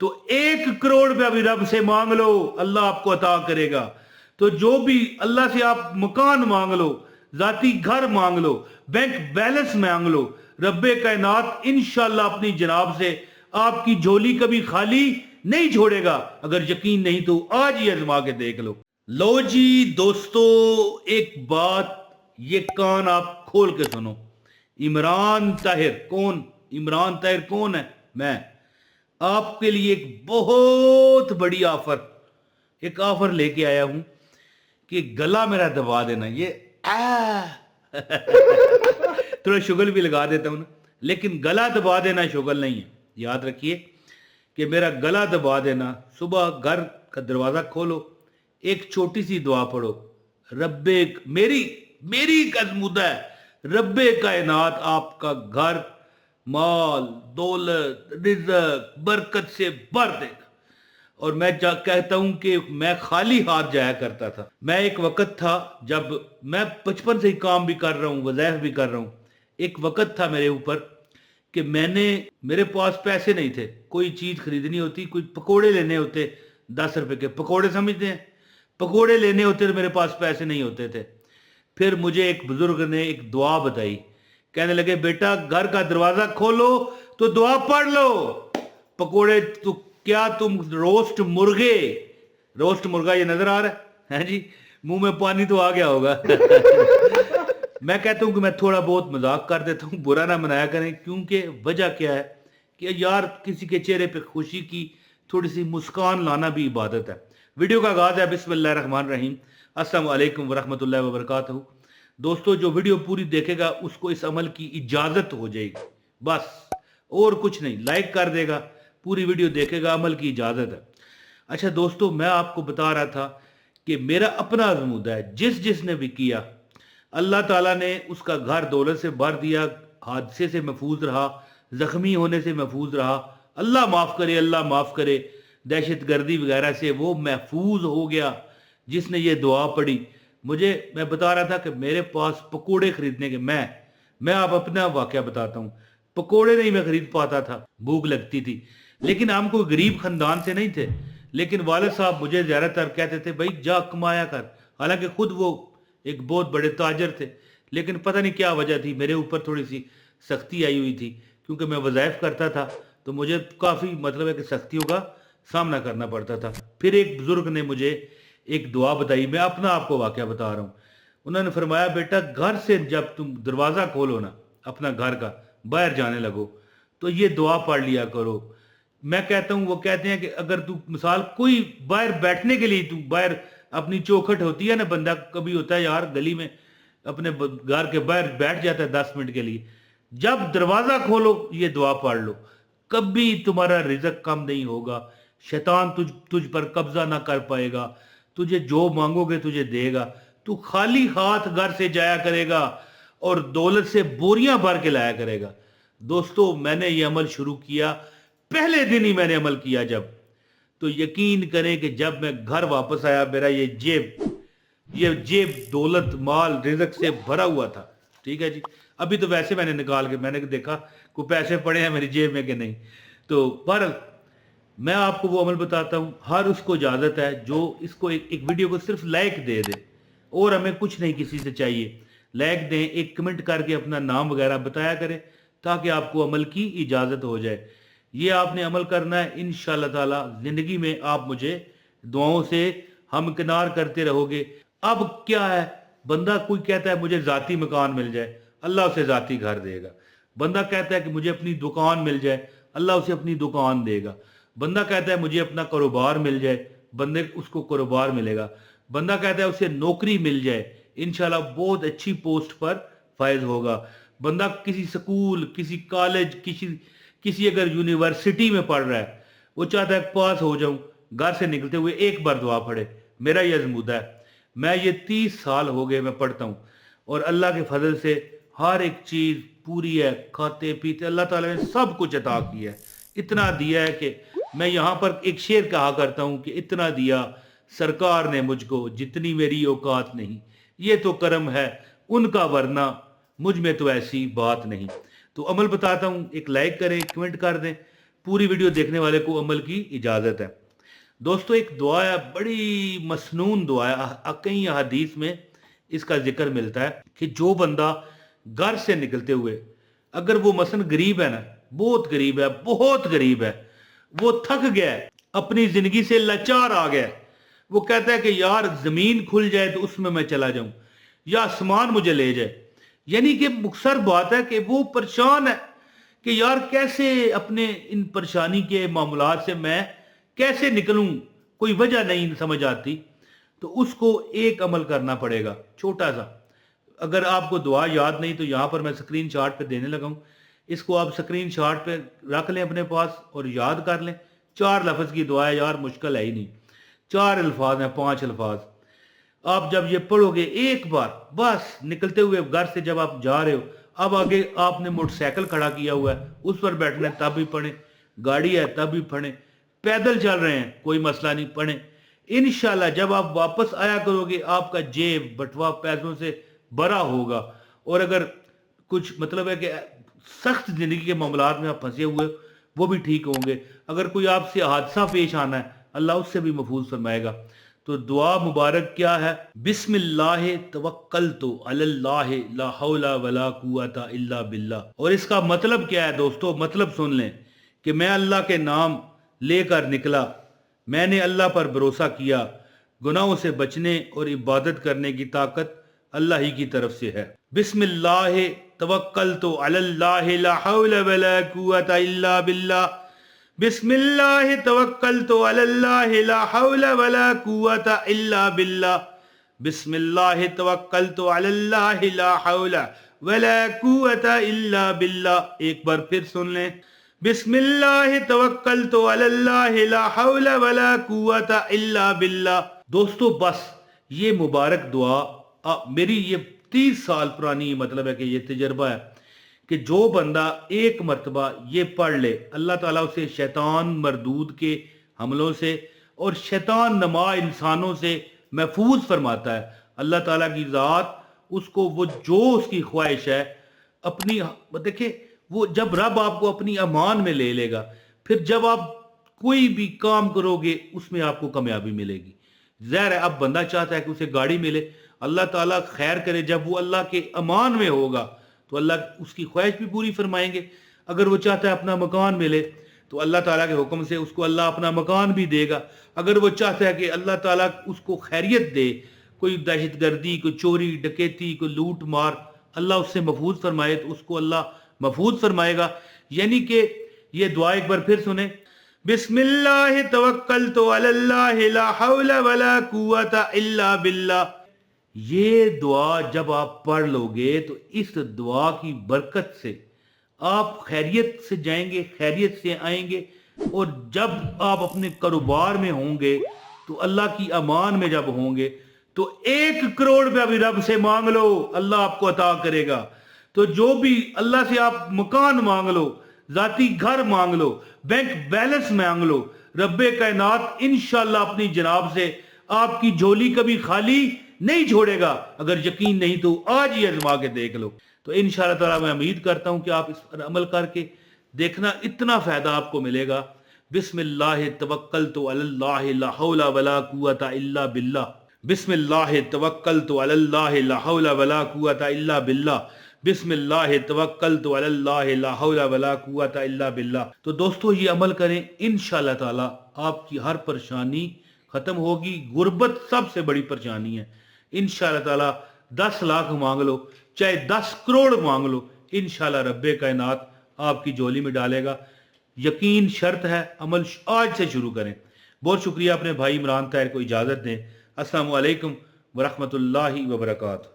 तो 1 करोड़ रुपया भी रब से मांग लो, अल्लाह आपको अता करेगा। तो जो भी अल्लाह से आप मकान मांग लो, जाती घर मांग लो, बैंक बैलेंस मांग लो, रब्बे कायनात इंशाल्लाह अपनी जनाब से आपकी झोली कभी खाली नहीं छोड़ेगा। अगर यकीन नहीं तो आज ही आजमा के देख लो। लो जी दोस्तों, एक बात, ये कान आप खोल के सुनो। इमरान ताहिर कौन? इमरान ताहिर कौन है? मैं आपके लिए एक बहुत बड़ी एक ऑफर लेके आया हूं कि गला मेरा दबा देना। ये थोड़ा शुगल भी लगा देता हूं ना, लेकिन गला दबा देना शुगल नहीं है। याद रखिए कि मेरा गला दबा देना। सुबह घर का दरवाजा खोलो, एक छोटी सी दुआ पढ़ो, रब्बे मेरी मेरी कज़मुदा है, रब्बे कायनात आपका घर माल दौलत रिज़्क़ बरकत से भर देगा। और मैं कहता हूं कि मैं खाली हाथ जाया करता था। मैं एक वक्त था जब मैं बचपन से ही काम भी कर रहा हूं, वज़ाइफ भी कर रहा हूं। एक वक्त था मेरे ऊपर कि मेरे पास पैसे नहीं थे, कोई चीज़ खरीदनी होती, कोई पकोड़े लेने होते, 10 रुपए के पकोड़े समझते हैं, पकोड़े लेने होते तो मेरे पास पैसे नहीं होते थे। फिर मुझे एक बुजुर्ग ने एक दुआ बताई, कहने लगे बेटा घर का दरवाजा खोलो तो दुआ पढ़ लो। पकोड़े तो क्या तुम रोस्ट मुर्गा ये नजर आ रहा है जी? मुंह में पानी तो आ गया होगा। मैं कहता हूं कि मैं थोड़ा बहुत मजाक कर देता हूं, बुरा ना मनाया करें, क्योंकि वजह क्या है कि यार किसी के चेहरे पे खुशी की थोड़ी सी मुस्कान लाना भी इबादत है। वीडियो का आगाज है बिस्मिल्लाहिर्रहमानिर्रहीम। अस्सलाम वालेकुम वरहमतुल्लाहि वबरकातुहू। दोस्तों जो वीडियो पूरी देखेगा उसको इस अमल की इजाजत हो जाएगी, बस और कुछ नहीं। लाइक कर देगा, पूरी वीडियो देखेगा, अमल की इजाजत है। अच्छा दोस्तों, मैं आपको बता रहा था कि मेरा अपना आज़मूदा है, जिसने भी किया अल्लाह ताला ने उसका घर दौलत से भर दिया, हादसे से महफूज रहा, जख्मी होने से महफूज रहा, अल्लाह माफ़ करे, अल्लाह माफ़ करे, दहशत गर्दी वगैरह से वो महफूज हो गया जिसने ये दुआ पढ़ी। मैं बता रहा था कि मेरे पास पकोड़े खरीदने के मैं आप अपना वाकया बताता हूँ। पकोड़े नहीं मैं खरीद पाता था, भूख लगती थी। लेकिन हम कोई गरीब खानदान से नहीं थे, लेकिन वालिद साहब मुझे ज़्यादातर कहते थे भाई जा कमाया कर। हालांकि खुद वो एक बहुत बड़े ताजर थे, लेकिन पता नहीं क्या वजह थी, मेरे ऊपर थोड़ी सी सख्ती आई हुई थी, क्योंकि मैं वज़ाइफ करता था तो मुझे काफ़ी मतलब है कि सख्तियों का सामना करना पड़ता था। फिर एक बुज़ुर्ग ने मुझे एक दुआ बताई, मैं अपना आपको वाकया बता रहा हूँ। उन्होंने फरमाया बेटा घर से जब तुम दरवाज़ा खोलो ना अपना घर का, बाहर जाने लगो तो ये दुआ पढ़ लिया करो। मैं कहता हूँ, वो कहते हैं कि अगर तू मिसाल कोई बाहर बैठने के लिए, तू बाहर अपनी चौखट होती है ना, बंदा कभी होता है यार गली में अपने घर के बाहर बैठ जाता है 10 मिनट के लिए, जब दरवाज़ा खोलो ये दुआ पढ़ लो, कभी तुम्हारा रिज़्क़ कम नहीं होगा, शैतान तुझ पर कब्जा ना कर पाएगा, तुझे जो मांगोगे तुझे देगा, तू खाली हाथ घर से जाया करेगा और दौलत से बोरियां भर के लाया करेगा। दोस्तों मैंने ये अमल शुरू किया, पहले दिन ही मैंने अमल किया जब, तो यकीन करें कि जब मैं घर वापस आया मेरा ये जेब दौलत माल रिज़्क़ से भरा हुआ था। ठीक है जी, अभी तो वैसे मैंने निकाल के मैंने देखा कोई पैसे पड़े हैं मेरी जेब में कि नहीं। तो बहरहाल मैं आपको वो अमल बताता हूँ, हर उसको इजाज़त है जो इसको एक वीडियो को सिर्फ लाइक दे दे, और हमें कुछ नहीं किसी से चाहिए। लाइक दें, एक कमेंट करके अपना नाम वगैरह बताया करें ताकि आपको अमल की इजाज़त हो जाए। ये आपने अमल करना है, इंशाअल्लाह ताला ज़िंदगी में आप मुझे दुआओं से हमकिनार करते रहोगे। अब क्या है, बंदा कोई कहता है मुझे ज़ाती मकान मिल जाए, अल्लाह उसे ज़ाती घर देगा। बंदा कहता है कि मुझे अपनी दुकान मिल जाए, अल्लाह उसे अपनी दुकान देगा। बंदा कहता है मुझे अपना कारोबार मिल जाए, बंदे उसको कारोबार मिलेगा। बंदा कहता है उसे नौकरी मिल जाए, इंशाल्लाह बहुत अच्छी पोस्ट पर फायज होगा। बंदा किसी स्कूल, किसी कॉलेज, किसी अगर यूनिवर्सिटी में पढ़ रहा है, वो चाहता है पास हो जाऊं, घर से निकलते हुए एक बार दुआ पढ़े। मेरा ये अज़मूदा है, मैं ये 30 साल हो गए मैं पढ़ता हूँ, और अल्लाह के फजल से हर एक चीज़ पूरी है, खाते पीते अल्लाह ताला ने सब कुछ अता किया है। इतना दिया है कि मैं यहाँ पर एक शेर कहा करता हूँ कि इतना दिया सरकार ने मुझको जितनी मेरी औकात नहीं, ये तो करम है उनका वरना मुझ में तो ऐसी बात नहीं। तो अमल बताता हूँ, एक लाइक करें, कमेंट कर दें, पूरी वीडियो देखने वाले को अमल की इजाज़त है। दोस्तों एक दुआ है, बड़ी मसनून दुआ है, कई हदीस में इसका जिक्र मिलता है कि जो बंदा घर से निकलते हुए, अगर वो मसलन गरीब है ना, बहुत गरीब है, बहुत गरीब है, वो थक गया है, अपनी जिंदगी से लाचार आ गया है, वो कहता है कि यार जमीन खुल जाए तो उसमें मैं चला जाऊं, या आसमान मुझे ले जाए, यानी कि मुख्तसर बात है कि वो परेशान है कि यार कैसे अपने इन परेशानी के मामलात से मैं कैसे निकलूं, कोई वजह नहीं समझ आती। तो उसको एक अमल करना पड़ेगा छोटा सा। अगर आपको दुआ याद नहीं तो यहाँ पर मैं स्क्रीन शॉट पे देने लगा हूँ, इसको आप स्क्रीन शॉट पे रख लें अपने पास और याद कर लें। 4 लफ्ज़ की दुआ है यार, मुश्किल है ही नहीं, 4 अल्फाज हैं, 5 अल्फाज। आप जब ये पढ़ोगे एक बार, बस निकलते हुए घर से जब आप जा रहे हो, अब आगे आपने मोटरसाइकिल खड़ा किया हुआ है, उस पर बैठना है तब भी पढ़ें, गाड़ी है तब भी पढ़ें, पैदल चल रहे हैं कोई मसला नहीं, पढ़ें। इंशाल्लाह जब आप वापस आया करोगे आपका जेब बटवा पैसों से भरा होगा। और अगर कुछ मतलब है कि सख्त जिंदगी के मामलात में आप फंसे हुए, वो भी ठीक होंगे। अगर कोई आपसे हादसा पेश आना है, अल्लाह उससे भी महफूज फरमाएगा। तो दुआ मुबारक क्या है? बिस्मिल्लाह तवक्कलतु अलल्लाह ला हौला वला कुव्वता इल्ला बिल्लाह। और इसका मतलब क्या है दोस्तों? मतलब सुन लें कि मैं अल्लाह के नाम लेकर निकला, मैंने अल्लाह पर भरोसा किया, गुनाहों से बचने और इबादत करने की ताकत अल्लाह ही की तरफ से है। बिस्मिल्लाह तवक्कलतु अलल्लाह ला हौला वला कुव्वता इल्ला बिल्लाह। बिस्मिल्लाह तवक्कलतु अलल्लाह ला हौला वला कुव्वता इल्ला बिल्लाह। बिस्मिल्लाह तवक्कलतु अलल्लाह ला हौला वला कुव्वता इल्ला बिल्लाह। एक बार फिर सुन लें, बिस्मिल्लाह तवक्कलतु अलल्लाह ला हौला वला कुव्वता इल्ला बिल्लाह। दोस्तों बस ये मुबारक दुआ मेरी ये 30 साल पुरानी मतलब है कि ये तजर्बा है कि जो बंदा एक मर्तबा ये पढ़ ले, अल्लाह ताला उसे शैतान मरदूद के हमलों से और शैतान नमा इंसानों से महफूज फरमाता है। अल्लाह ताला की ज़ात उसको वो जो उसकी ख्वाहिश है अपनी, देखिए वो जब रब आपको अपनी अमान में ले लेगा, फिर जब आप कोई भी काम करोगे उसमें आपको कामयाबी मिलेगी। ज़ाहिर है अब बंदा चाहता है कि उसे गाड़ी मिले, अल्लाह ताला खैर करे, जब वो अल्लाह के अमान में होगा तो अल्लाह उसकी ख्वाहिश भी पूरी फरमाएंगे। अगर वो चाहता है अपना मकान मिले तो अल्लाह ताला के हुक्म से उसको अल्लाह अपना मकान भी देगा। अगर वो चाहता है कि अल्लाह ताला उसको खैरियत दे, कोई दहशतगर्दी, कोई चोरी डकैती, कोई लूट मार अल्लाह उससे महफूज फरमाए तो उसको अल्लाह महफूज फरमाएगा। यानी कि ये दुआ एक बार फिर सुने, बिस्मिल्लाह तवक्कलतु अलल्लाह ला हौला वला कुव्वता इल्ला बिल्लाह। ये दुआ जब आप पढ़ लोगे तो इस दुआ की बरकत से आप खैरियत से जाएंगे, खैरियत से आएंगे। और जब आप अपने कारोबार में होंगे तो अल्लाह की अमान में जब होंगे तो 1 करोड़ रुपया भी रब से मांग लो, अल्लाह आपको अता करेगा। तो जो भी अल्लाह से आप मकान मांग लो, जाती घर मांग लो, बैंक बैलेंस मांग लो, रब्बे कायनात इंशाल्लाह अपनी जनाब से आपकी झोली कभी खाली नहीं छोड़ेगा। अगर यकीन नहीं तो आज ही आजमा के देख लो। तो इंशाअल्लाह ताला मैं उम्मीद करता हूं कि आप इस पर अमल करके देखना, इतना फायदा आपको मिलेगा। बिस्मिल्लाह तवक्कलतु अलल्लाह ला हौला वला कुव्वता इल्ला बिल्लाह। बिस्मिल्लाह तवक्कलतु अलल्लाह ला हौला वला कुव्वता इल्ला बिल्लाह। बिस्मिल्लाह तवक्कलतु अलल्लाह ला हौला वला कुव्वता इल्ला बिल्लाह। तो दोस्तों ये अमल करें, इंशाअल्लाह ताला आपकी हर परेशानी खत्म होगी। गुर्बत सबसे बड़ी परेशानी है। इंशाअल्लाह ताला 10 लाख मांग लो, चाहे 10 करोड़ मांग लो, इंशाअल्लाह रब्बे कायनात आपकी झोली में डालेगा। यकीन शर्त है, अमल आज से शुरू करें। बहुत शुक्रिया। अपने भाई इमरान ताहिर को इजाज़त दें। अस्सलामु अलैकुम व रहमतुल्लाहि व बरकातहू।